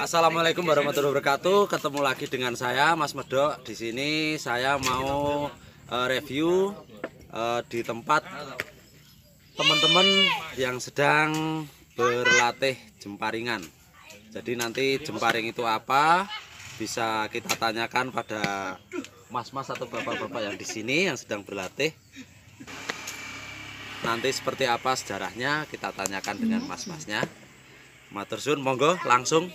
Assalamualaikum warahmatullahi wabarakatuh. Ketemu lagi dengan saya Mas Medok. Di sini saya mau review di tempat teman-teman yang sedang berlatih jemparingan. Jadi nanti jemparing itu apa bisa kita tanyakan pada mas-mas atau bapak-bapak yang di sini yang sedang berlatih. Nanti seperti apa sejarahnya kita tanyakan dengan mas-masnya. Matur suwun, monggo langsung.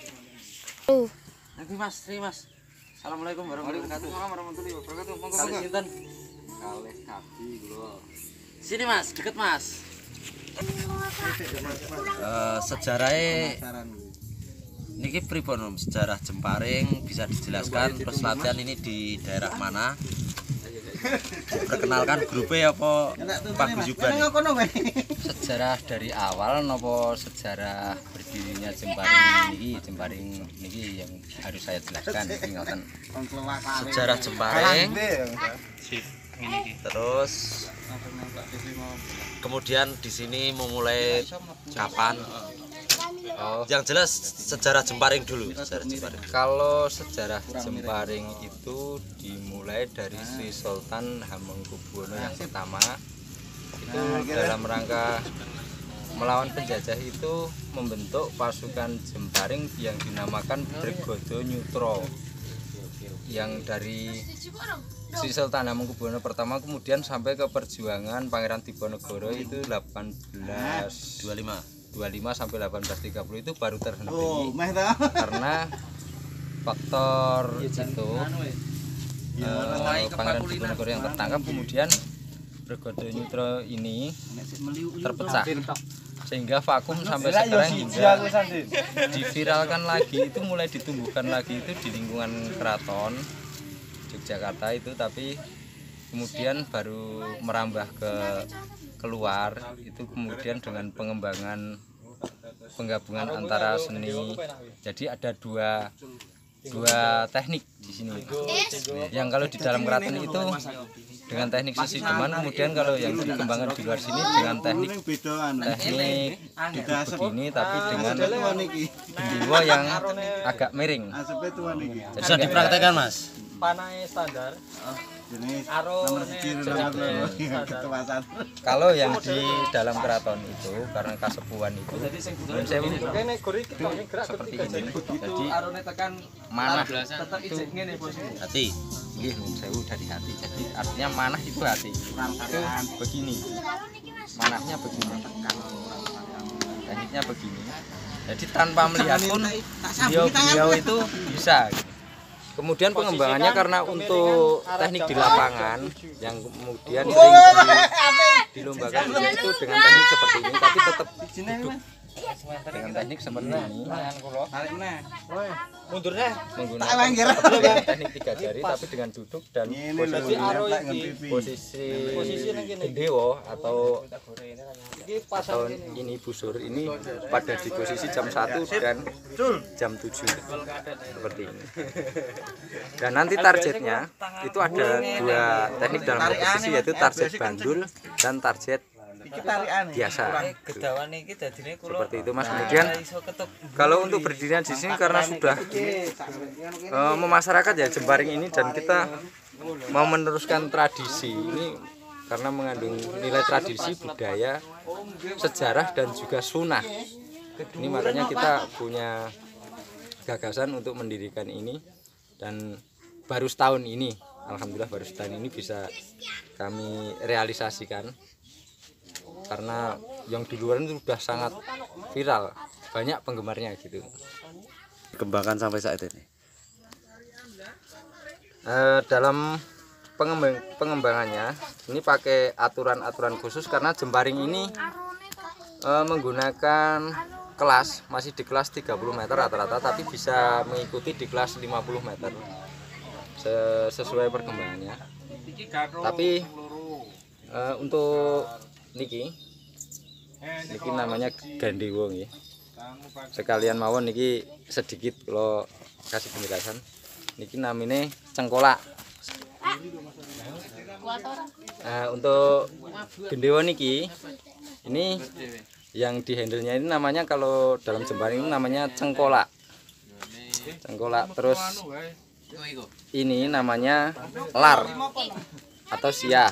Nanti mas, ini mas. Assalamualaikum warahmatullahi wabarakatuh. Monggo kali sinten? Kalih kabi kula. Sini mas, deket mas. Sejarahnya niki pripun Om? Sejarah jemparing bisa dijelaskan, terus latihan ini di daerah mana? Perkenalkan grupnya apa paguyuban? Sejarah dari awal nopo sejarah berdirinya jemparing niki yang harus saya jelaskan ini ngoten. Sejarah jemparing. Terus kemudian di sini memulai kapan? Yang jelas sejarah jemparing dulu. Kalau sejarah jemparing itu dimulai dari Sri Sultan Hamengkubuwono yang pertama. Itu dalam rangka melawan penjajah itu membentuk pasukan jemparing yang dinamakan Brigade Nyutro, yang dari Sri Sultan Hamengkubuwono pertama kemudian sampai ke perjuangan Pangeran Diponegoro itu 1825 sampai 1830 itu baru terhenti karena faktor itu Pangeran Diponegoro yang tertangkap, kemudian Brigade Nyutro ini terpecah sehingga vakum sampai sekarang hingga diviralkan lagi, itu mulai ditumbuhkan lagi itu di lingkungan keraton Yogyakarta itu, tapi kemudian baru merambah ke keluar itu kemudian dengan penggabungan antara seni. Jadi ada dua teknik di sini. Yang kalau di dalam keraton itu dengan teknik sisi deman, kemudian kalau yang dikembangkan di luar sini dengan teknik duduk begini tapi dengan gendewo yang agak miring. Bisa dipraktekkan mas? Panai standar. Kalau yang di dalam keraton itu karena kasepuhan itu seperti ini. Jadi manah itu hati. Sewu dari hati. Jadi artinya manah itu hati. Itu begini. Manahnya begini. Tekniknya begini. Jadi tanpa melihat pun beliau itu bisa. Kemudian pengembangannya karena untuk teknik di lapangan yang kemudian sering dilombakan itu dengan teknik seperti ini, tapi tetap duduk dengan teknik seperti ini, menggunakan teknik 3 jari tapi dengan duduk dan posisi gendewo atau ini busur ini pada di posisi jam 1 dan jam 7 seperti ini. Dan nanti targetnya itu ada 2 teknik dalam kompetisi, yaitu target bandul dan target biasa seperti itu mas. Kemudian kalau untuk berdirian di sini karena sudah memasyarakat ya jemparing ini, dan kita mau meneruskan tradisi ini karena mengandung nilai tradisi, budaya, sejarah dan juga sunnah. Ini makanya kita punya gagasan untuk mendirikan ini, dan baru setahun ini, alhamdulillah baru setahun ini bisa kami realisasikan. Karena yang di luar itu sudah sangat viral, banyak penggemarnya gitu. Kembangkan sampai saat ini. Dalam pengembangannya ini pakai aturan-aturan khusus karena jemparing ini menggunakan kelas, masih di kelas 30 meter rata-rata, tapi bisa mengikuti di kelas 50 meter sesuai perkembangannya. Tapi untuk niki namanya gendewo nggih. Sekalian mawon niki sedikit kalau kasih penjelasan. Niki namanya cengkolak. Untuk gendewo niki ini yang di handle-nya ini namanya, kalau dalam jemparing ini namanya cengkolak. Cengkolak. Terus ini namanya lar atau siah.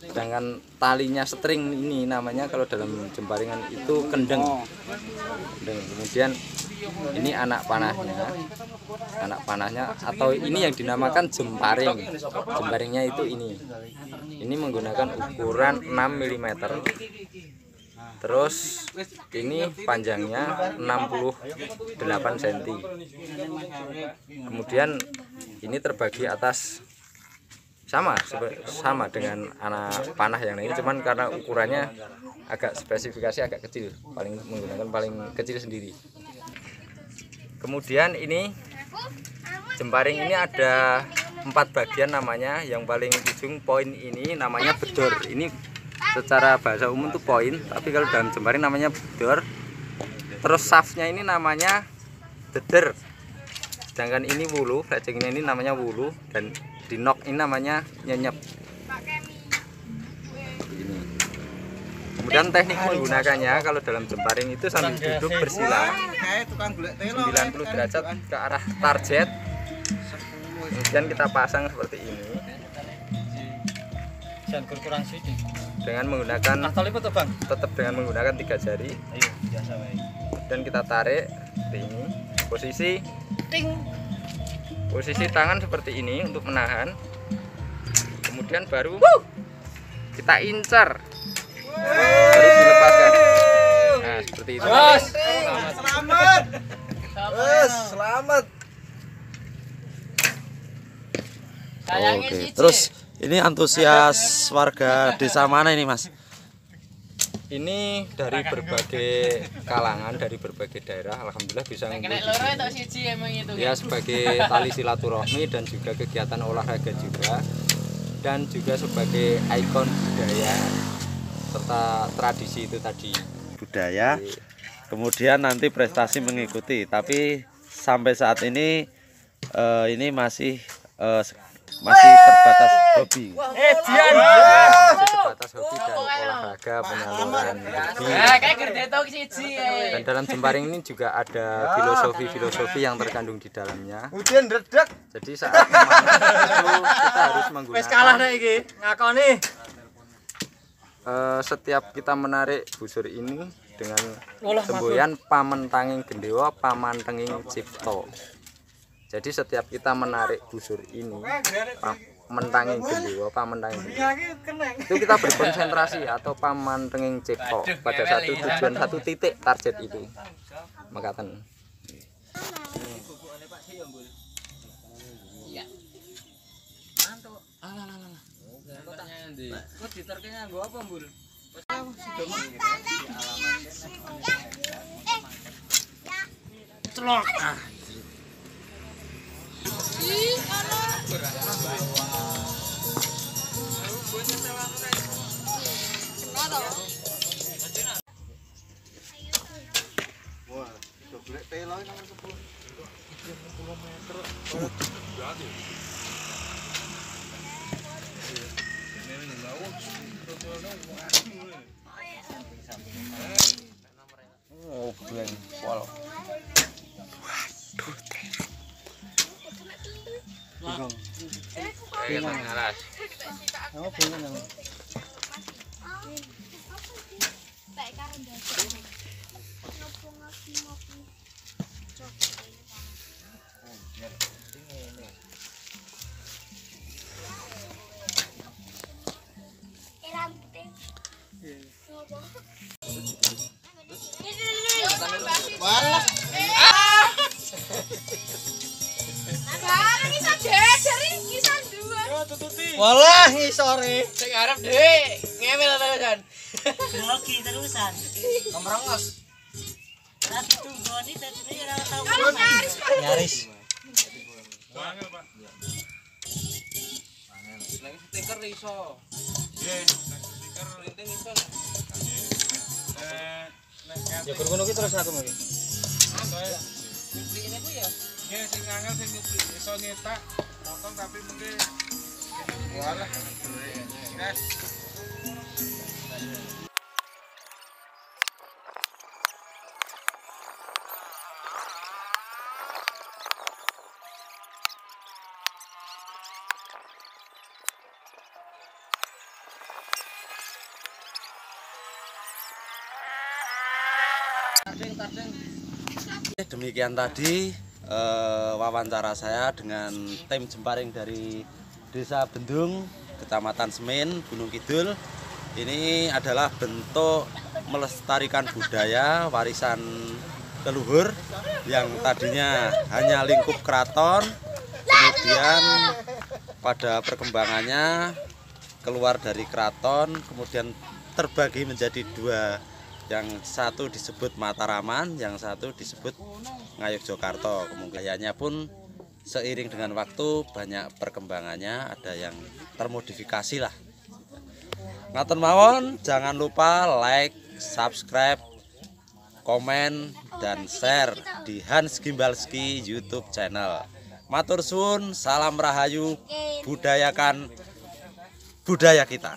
Sedangkan talinya string ini namanya kalau dalam jemparingan itu kendeng. Kemudian ini anak panahnya atau ini yang dinamakan jemparing. Jemparingnya itu ini menggunakan ukuran 6 mm. Terus ini panjangnya 68 cm. Kemudian ini terbagi atas sama dengan anak panah yang ini, cuman karena ukurannya agak spesifikasi agak kecil, menggunakan paling kecil sendiri. Kemudian ini jemparing ini ada 4 bagian namanya. Yang paling ujung poin ini namanya bedor. Ini secara bahasa umum itu poin, tapi kalau dalam jemparing namanya bedor. Terus shaftnya ini namanya deder. Sedangkan ini wulu, fletchingnya ini namanya wulu, dan di nok ini namanya nyenyep. Ini. Kemudian teknik menggunakannya kalau dalam jemparing itu sambil duduk bersila 90 derajat ke arah target. Kemudian kita pasang seperti ini dengan menggunakan tetap dengan menggunakan 3 jari. Dan kita tarik seperti ini. Posisi tangan seperti ini untuk menahan. Kemudian baru kita incar, baru dilepaskan. Nah, seperti itu. Selamat. Oke, terus ini antusias warga desa mana ini, Mas? Ini dari berbagai kalangan, dari berbagai daerah. Alhamdulillah bisa ngumpul ya sebagai tali silaturahmi dan juga kegiatan olahraga juga, dan juga sebagai ikon budaya serta tradisi itu tadi. Budaya, kemudian nanti prestasi mengikuti. Tapi sampai saat ini masih terbatas hobi. Masih sebatas hobi dan olahraga, penyaluran hobi. Dan dalam jemparing ini juga ada filosofi yang terkandung di dalamnya. Jadi saat itu kita harus menggunakan setiap kita menarik busur ini dengan semboyan pamentanging gendewa pamantenging cipto. Jadi setiap kita menarik busur ini pamentanging gendewa pamentanging itu kita berkonsentrasi atau pamantenging cipto pada satu tujuan, satu titik target itu. Mekaten. Celok. Oh, bleng pol. Walah ngisore. Sing arep dhewe ngemel terusan. Grogi terusan. Kemerengos. Ora ditunggoni dadi ora tau. Nyaris. Wangel, Pak. Lagi stiker iso. Nggih, stiker Printing iso. nek Ya ngono ki terus aku iki. Ini ku ya. nggih sing angel sing nyupli iso nyetak motong tapi mungkin walah. Guys. Demikian tadi wawancara saya dengan tim Jemparing dari Desa Bendung, Kecamatan Semin, Gunung Kidul. Ini adalah bentuk melestarikan budaya warisan leluhur yang tadinya hanya lingkup keraton, kemudian pada perkembangannya keluar dari keraton, kemudian terbagi menjadi dua. Yang satu disebut Mataraman, yang satu disebut Ngayogyakarta. Kemudiannya pun seiring dengan waktu banyak perkembangannya, ada yang termodifikasi lah. Ngaten mawon, jangan lupa like, subscribe, komen, dan share di Hans Gimbalski YouTube channel. Matur suwun, salam rahayu, budayakan budaya kita.